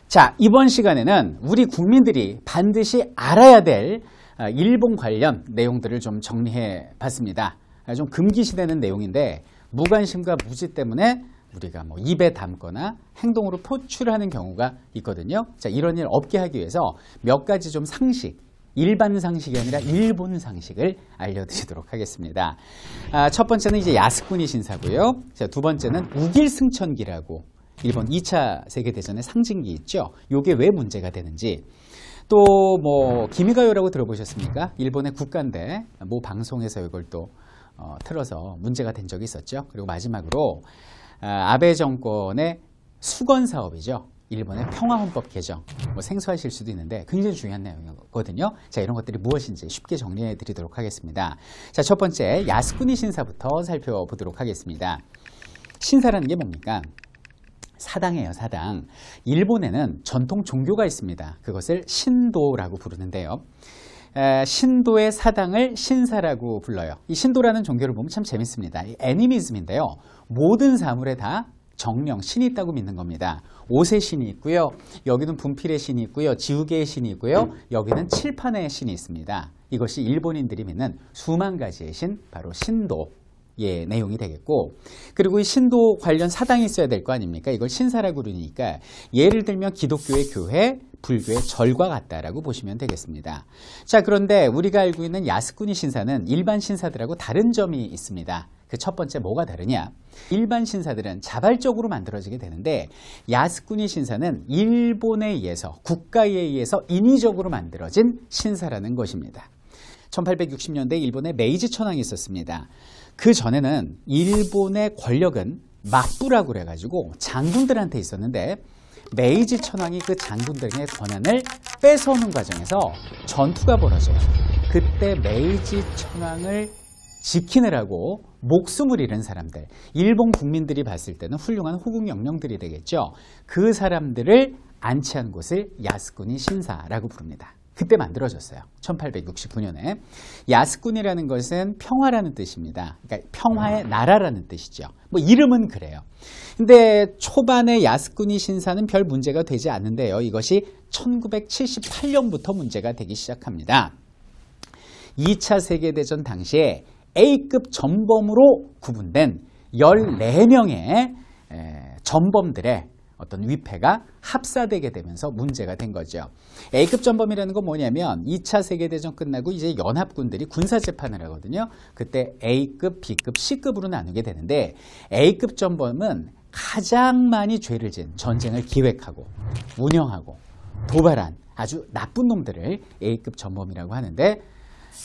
자, 이번 시간에는 우리 국민들이 반드시 알아야 될 일본 관련 내용들을 좀 정리해 봤습니다. 좀 금기시되는 내용인데 무관심과 무지 때문에 우리가 뭐 입에 담거나 행동으로 표출하는 경우가 있거든요. 자, 이런 일 없게 하기 위해서 몇 가지 좀 상식, 일반 상식이 아니라 일본 상식을 알려드리도록 하겠습니다. 첫 번째는 이제 야스쿠니 신사고요. 자, 두 번째는 우길승천기라고 일본 2차 세계대전의 상징기 있죠. 이게 왜 문제가 되는지, 또 뭐 기미가요라고 들어보셨습니까? 일본의 국가인데 뭐 방송에서 이걸 또 틀어서 문제가 된 적이 있었죠. 그리고 마지막으로 아베 정권의 수건 사업이죠. 일본의 평화헌법 개정, 뭐 생소하실 수도 있는데 굉장히 중요한 내용이거든요. 자, 이런 것들이 무엇인지 쉽게 정리해 드리도록 하겠습니다. 자, 첫 번째 야스쿠니 신사부터 살펴보도록 하겠습니다. 신사라는 게 뭡니까? 사당이에요, 사당. 일본에는 전통 종교가 있습니다. 그것을 신도라고 부르는데요. 신도의 사당을 신사라고 불러요. 이 신도라는 종교를 보면 참 재밌습니다. 애니미즘인데요. 모든 사물에 다 정령, 신이 있다고 믿는 겁니다. 옷의 신이 있고요. 여기는 분필의 신이 있고요. 지우개의 신이 있고요. 여기는 칠판의 신이 있습니다. 이것이 일본인들이 믿는 수만 가지의 신, 바로 신도. 예, 내용이 되겠고, 그리고 이 신도 관련 사당이 있어야 될 거 아닙니까? 이걸 신사라고 그러니까 예를 들면 기독교의 교회, 불교의 절과 같다라고 보시면 되겠습니다. 자, 그런데 우리가 알고 있는 야스쿠니 신사는 일반 신사들하고 다른 점이 있습니다. 그 첫 번째 뭐가 다르냐? 일반 신사들은 자발적으로 만들어지게 되는데 야스쿠니 신사는 일본에 의해서, 국가에 의해서 인위적으로 만들어진 신사라는 것입니다. 1860년대 일본에 메이지 천황이 있었습니다. 그 전에는 일본의 권력은 막부라고 그래가지고 장군들한테 있었는데 메이지 천황이 그 장군들의 권한을 뺏어오는 과정에서 전투가 벌어져요. 그때 메이지 천황을 지키느라고 목숨을 잃은 사람들, 일본 국민들이 봤을 때는 훌륭한 호국 영령들이 되겠죠. 그 사람들을 안치한 곳을 야스쿠니 신사라고 부릅니다. 그때 만들어졌어요. 1869년에. 야스쿠니라는 것은 평화라는 뜻입니다. 그러니까 평화의 나라라는 뜻이죠. 뭐 이름은 그래요. 근데 초반에 야스쿠니 신사는 별 문제가 되지 않는데요. 이것이 1978년부터 문제가 되기 시작합니다. 2차 세계대전 당시에 A급 전범으로 구분된 14명의 전범들의 어떤 위패가 합사되게 되면서 문제가 된 거죠. A급 전범이라는 건 뭐냐면 2차 세계대전 끝나고 이제 연합군들이 군사재판을 하거든요. 그때 A급, B급, C급으로 나누게 되는데 A급 전범은 가장 많이 죄를 지은, 전쟁을 기획하고 운영하고 도발한 아주 나쁜 놈들을 A급 전범이라고 하는데,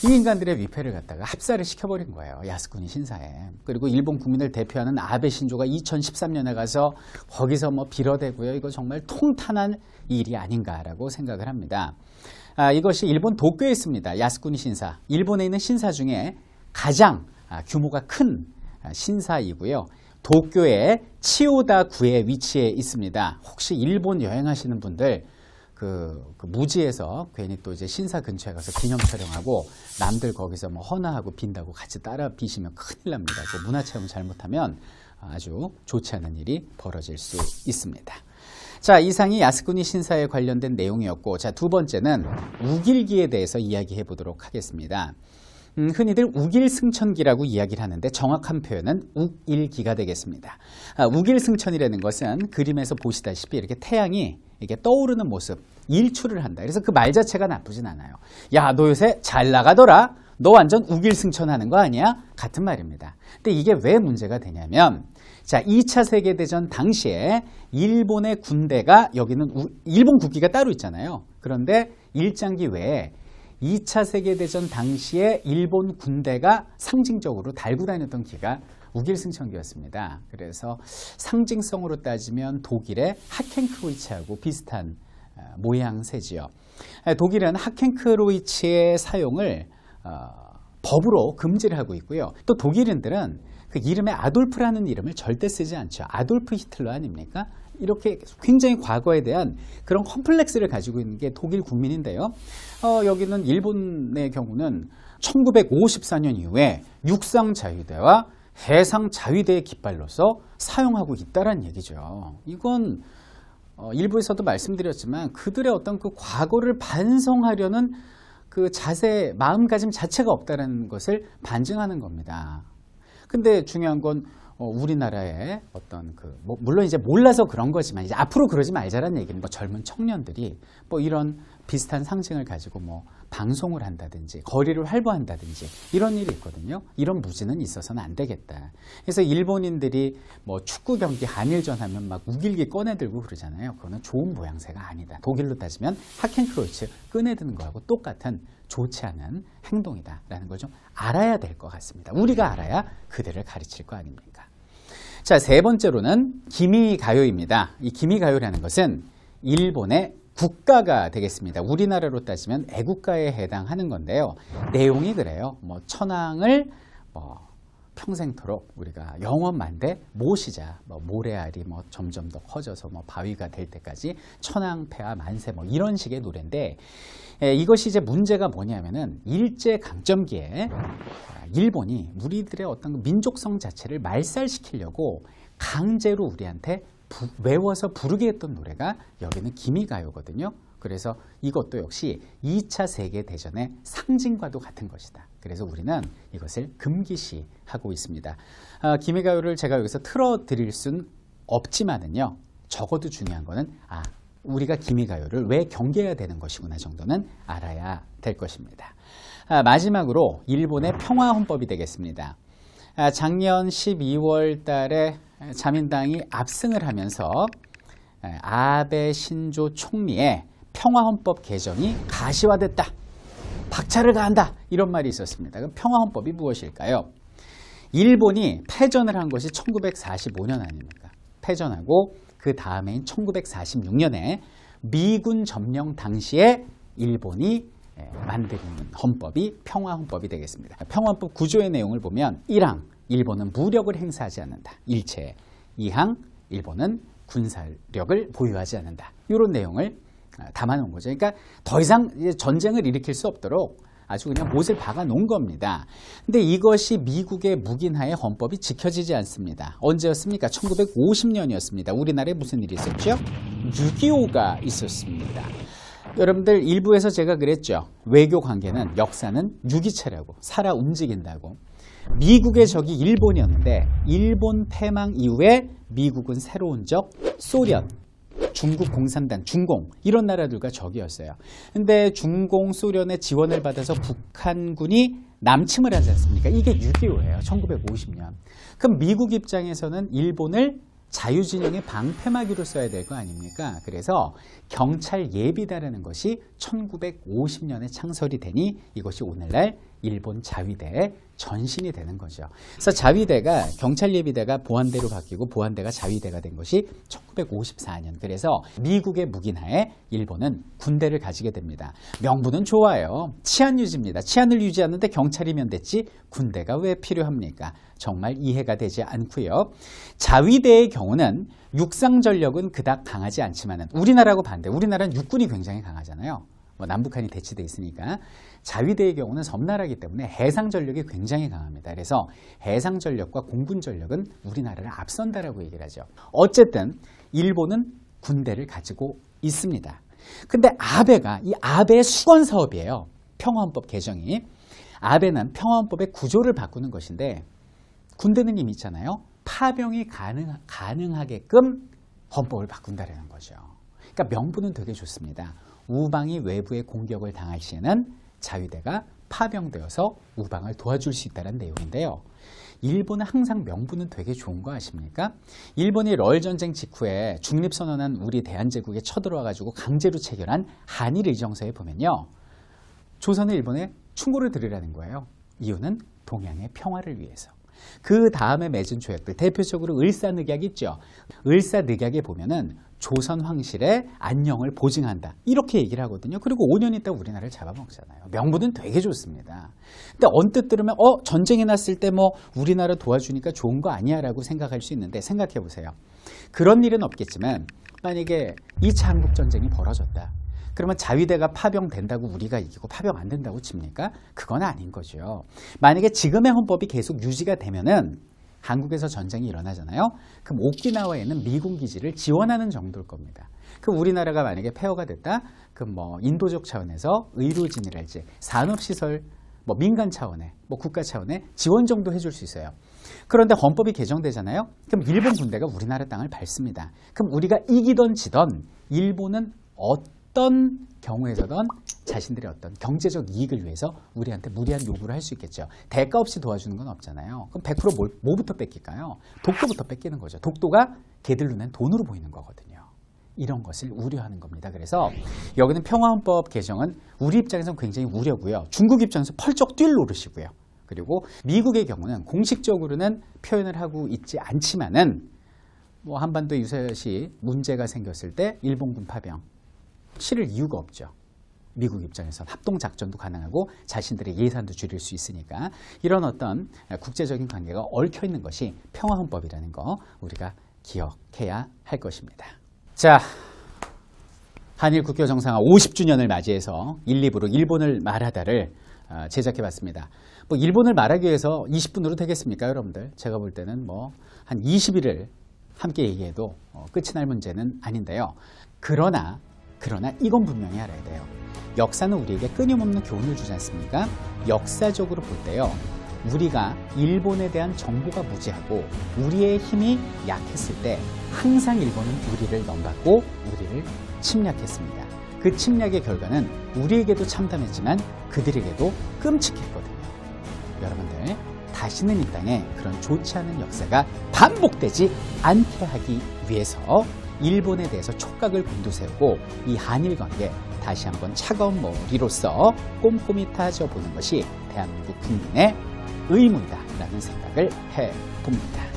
이 인간들의 위패를 갖다가 합사를 시켜버린 거예요. 야스쿠니 신사에. 그리고 일본 국민을 대표하는 아베 신조가 2013년에 가서 거기서 뭐 빌어대고요. 이거 정말 통탄한 일이 아닌가라고 생각을 합니다. 이것이 일본 도쿄에 있습니다. 야스쿠니 신사. 일본에 있는 신사 중에 가장 규모가 큰 신사이고요. 도쿄의 치오다구에 위치해 있습니다. 혹시 일본 여행하시는 분들 그 무지에서 괜히 또 이제 신사 근처에 가서 기념 촬영하고 남들 거기서 뭐 헌화하고 빈다고 같이 따라 비시면 큰일 납니다. 그 문화체험 잘못하면 아주 좋지 않은 일이 벌어질 수 있습니다. 자, 이상이 야스쿠니 신사에 관련된 내용이었고, 자, 두 번째는 우길기에 대해서 이야기해 보도록 하겠습니다. 흔히들 우길승천기라고 이야기를 하는데 정확한 표현은 우일기가 되겠습니다. 우길승천이라는 것은 그림에서 보시다시피 이렇게 태양이 이게 떠오르는 모습, 일출을 한다. 그래서 그 말 자체가 나쁘진 않아요. 야, 너 요새 잘 나가더라. 너 완전 우길승천하는 거 아니야? 같은 말입니다. 근데 이게 왜 문제가 되냐면, 자, 2차 세계대전 당시에 일본의 군대가, 여기는 일본 국기가 따로 있잖아요. 그런데 일장기 외에 2차 세계대전 당시에 일본 군대가 상징적으로 달고 다녔던 기가 우길승천기였습니다. 그래서 상징성으로 따지면 독일의 하켄크로이츠하고 비슷한 모양새지요. 독일은 하켄크로이츠의 사용을 법으로 금지를 하고 있고요. 또 독일인들은 그 이름에 아돌프라는 이름을 절대 쓰지 않죠. 아돌프 히틀러 아닙니까? 이렇게 굉장히 과거에 대한 그런 컴플렉스를 가지고 있는 게 독일 국민인데요. 여기는 일본의 경우는 1954년 이후에 육상 자위대와 해상 자위대의 깃발로서 사용하고 있다는 얘기죠. 이건 일부에서도 말씀드렸지만 그들의 어떤 그 과거를 반성하려는 그 자세, 마음가짐 자체가 없다는 것을 반증하는 겁니다. 근데 중요한 건 우리나라의 어떤 물론 이제 몰라서 그런 거지만 이제 앞으로 그러지 말자라는 얘기는 젊은 청년들이 이런 비슷한 상징을 가지고 방송을 한다든지 거리를 활보한다든지 이런 일이 있거든요. 이런 무지는 있어서는 안 되겠다. 그래서 일본인들이 축구 경기 한일전 하면 막 우길기 꺼내들고 그러잖아요. 그거는 좋은 모양새가 아니다. 독일로 따지면 하켄크로이츠 꺼내드는 거하고 똑같은 좋지 않은 행동이다라는 걸 좀 알아야 될 것 같습니다. 우리가 알아야 그들을 가르칠 거 아닙니까? 자, 세 번째로는 기미가요입니다. 이 기미가요라는 것은 일본의 국가가 되겠습니다. 우리나라로 따지면 애국가에 해당하는 건데요. 내용이 그래요. 천황을 평생토록 우리가 영원만대 모시자. 모래알이 점점 더 커져서 바위가 될 때까지 천황폐하 만세 이런 식의 노래인데, 이것이 이제 문제가 뭐냐면은 일제강점기에 일본이 우리들의 어떤 민족성 자체를 말살시키려고 강제로 우리한테 외워서 부르게 했던 노래가 여기는 기미가요거든요. 그래서 이것도 역시 2차 세계대전의 상징과도 같은 것이다. 그래서 우리는 이것을 금기시하고 있습니다. 기미가요를 제가 여기서 틀어드릴 순 없지만은요. 적어도 중요한 거는 우리가 기미가요를 왜 경계해야 되는 것이구나 정도는 알아야 될 것입니다. 마지막으로 일본의 평화헌법이 되겠습니다. 작년 12월 달에 자민당이 압승을 하면서 아베 신조 총리의 평화헌법 개정이 가시화됐다. 박차를 가한다. 이런 말이 있었습니다. 그럼 평화헌법이 무엇일까요? 일본이 패전을 한 것이 1945년 아닙니까? 패전하고 그 다음해인 1946년에 미군 점령 당시에 일본이 만드는 헌법이 평화헌법이 되겠습니다. 평화헌법 구조의 내용을 보면 1항, 일본은 무력을 행사하지 않는다. 일체. 2항, 일본은 군사력을 보유하지 않는다. 이런 내용을 담아놓은 거죠. 그러니까 더 이상 전쟁을 일으킬 수 없도록 아주 그냥 못을 박아 놓은 겁니다. 근데 이것이 미국의 묵인하에 헌법이 지켜지지 않습니다. 언제였습니까? 1950년이었습니다. 우리나라에 무슨 일이 있었죠? 6.25가 있었습니다. 여러분들 일부에서 제가 그랬죠. 외교 관계는 역사는 유기체라고 살아 움직인다고. 미국의 적이 일본이었는데 일본 패망 이후에 미국은 새로운 적 소련, 중국 공산당, 중공 이런 나라들과 적이었어요. 근데 중공, 소련의 지원을 받아서 북한군이 남침을 하지 않습니까? 이게 6.25예요. 1950년. 그럼 미국 입장에서는 일본을 자유진영의 방패막이로 써야 될 거 아닙니까? 그래서 경찰 예비대라는 것이 1950년에 창설이 되니 이것이 오늘날 일본 자위대의 전신이 되는 거죠. 그래서 자위대가 경찰 예비대가 보안대로 바뀌고 보안대가 자위대가 된 것이 1954년. 그래서 미국의 묵인하에 일본은 군대를 가지게 됩니다. 명분은 좋아요. 치안 유지입니다. 치안을 유지하는데 경찰이면 됐지 군대가 왜 필요합니까? 정말 이해가 되지 않고요. 자위대의 경우는 육상 전력은 그닥 강하지 않지만은 우리나라하고 반대. 우리나라는 육군이 굉장히 강하잖아요. 남북한이 대치돼 있으니까. 자위대의 경우는 섬나라이기 때문에 해상 전력이 굉장히 강합니다. 그래서 해상 전력과 공군 전력은 우리나라를 앞선다라고 얘기를 하죠. 어쨌든 일본은 군대를 가지고 있습니다. 근데 아베의 수건 사업이에요. 평화헌법 개정이. 아베는 평화헌법의 구조를 바꾸는 것인데 군대는 이미 있잖아요. 파병이 가능하게끔 헌법을 바꾼다라는 거죠. 그러니까 명분은 되게 좋습니다. 우방이 외부의 공격을 당할 시에는 자위대가 파병되어서 우방을 도와줄 수 있다는 내용인데요. 일본은 항상 명분은 되게 좋은 거 아십니까? 일본이 러일전쟁 직후에 중립선언한 우리 대한제국에 쳐들어와가지고 강제로 체결한 한일의정서에 보면요. 조선은 일본에 충고를 드리라는 거예요. 이유는 동양의 평화를 위해서. 그 다음에 맺은 조약들, 대표적으로 을사늑약 있죠. 을사늑약에 보면은 조선 황실의 안녕을 보증한다. 이렇게 얘기를 하거든요. 그리고 5년 있다 우리나라를 잡아먹잖아요. 명분은 되게 좋습니다. 근데 언뜻 들으면 전쟁이 났을 때 우리나라 도와주니까 좋은 거 아니야 라고 생각할 수 있는데 생각해 보세요. 그런 일은 없겠지만 만약에 2차 한국전쟁이 벌어졌다. 그러면 자위대가 파병된다고 우리가 이기고 파병 안 된다고 칩니까? 그건 아닌 거죠. 만약에 지금의 헌법이 계속 유지가 되면은 한국에서 전쟁이 일어나잖아요. 그럼 오키나와에는 미군 기지를 지원하는 정도일 겁니다. 그럼 우리나라가 만약에 폐허가 됐다? 그럼 뭐 인도적 차원에서 의료진이랄지 산업시설, 뭐 민간 차원의, 뭐 국가 차원의 지원 정도 해줄 수 있어요. 그런데 헌법이 개정되잖아요. 그럼 일본 군대가 우리나라 땅을 밟습니다. 그럼 우리가 이기던 지던 일본은 어떤 경우에서든 자신들의 어떤 경제적 이익을 위해서 우리한테 무리한 요구를 할 수 있겠죠. 대가 없이 도와주는 건 없잖아요. 그럼 100% 뭐부터 뺏길까요? 독도부터 뺏기는 거죠. 독도가 걔들 눈엔 돈으로 보이는 거거든요. 이런 것을 우려하는 겁니다. 그래서 여기는 평화헌법 개정은 우리 입장에서는 굉장히 우려고요. 중국 입장에서 펄쩍 뛸 노릇이고요. 그리고 미국의 경우는 공식적으로는 표현을 하고 있지 않지만은 뭐 한반도 유사시 문제가 생겼을 때 일본군 파병 치를 이유가 없죠. 미국 입장에서 합동작전도 가능하고 자신들의 예산도 줄일 수 있으니까 이런 어떤 국제적인 관계가 얽혀있는 것이 평화헌법이라는 거 우리가 기억해야 할 것입니다. 자, 한일 국교 정상화 50주년을 맞이해서 1, 2부로 일본을 말하다를 제작해봤습니다. 뭐 일본을 말하기 위해서 20분으로 되겠습니까, 여러분들? 제가 볼 때는 뭐 한 20일을 함께 얘기해도 끝이 날 문제는 아닌데요. 그러나 이건 분명히 알아야 돼요. 역사는 우리에게 끊임없는 교훈을 주지 않습니까? 역사적으로 볼 때요. 우리가 일본에 대한 정보가 무지하고 우리의 힘이 약했을 때 항상 일본은 우리를 넘봤고 우리를 침략했습니다. 그 침략의 결과는 우리에게도 참담했지만 그들에게도 끔찍했거든요. 여러분들 다시는 이 땅에 그런 좋지 않은 역사가 반복되지 않게 하기 위해서 일본에 대해서 촉각을 곤두세우고 이 한일 관계 다시 한번 차가운 머리로서 꼼꼼히 따져보는 것이 대한민국 국민의 의무이다라는 생각을 해봅니다.